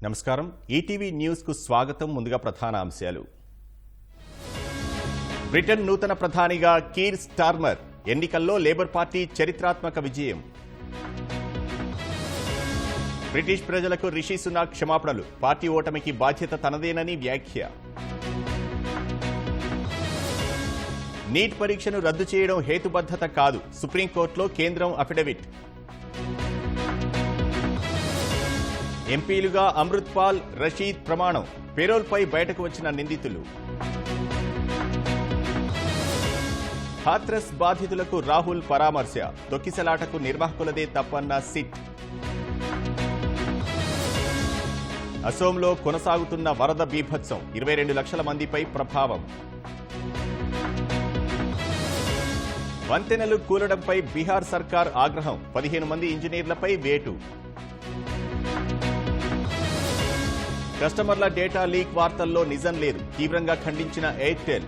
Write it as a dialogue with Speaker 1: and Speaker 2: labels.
Speaker 1: నమస్కారం. ETV news కు స్వాగతం. ముందుగా ప్రధాన అంశాలు. బ్రిటన్ నూతన ప్రధానిగా కీర్ స్టార్మర్. ఎన్నికల్లో లేబర్ పార్టీ చరిత్రాత్మక విజయం. బ్రిటిష్ ప్రజలకు రిషి సునాక్ క్షమాపణలు. పార్టీ ఓటమికి బాధ్యత తనదేనని వ్యాఖ్య. నీట్ పరీక్షను రద్దు చేయడం హేతుబద్ధత కాదు. సుప్రీంకోర్టులో కేంద్రం అఫిడవిట్. ఎంపీలుగా అమృత్ పాల్, రషీద్ ప్రమాణం. పేరోల్పై బయటకు వచ్చిన నిందితులు. హాథ్రస్ బాధితులకు రాహుల్ పరామర్శ. తొక్కిసలాటకు నిర్వాహకులదే తప్పన్న సిట్. అసోంలో కొనసాగుతున్న వరద బీభత్సం. 22 లక్షల మందిపై ప్రభావం. వంతెనలు కూలడంపై బీహార్ సర్కార్ ఆగ్రహం. 15 మంది ఇంజనీర్లపై వేటు. కస్టమర్ల డేటా లీక్ వార్తల్లో నిజం లేదు. తీవ్రంగా ఖండించిన ఎయిర్టెల్.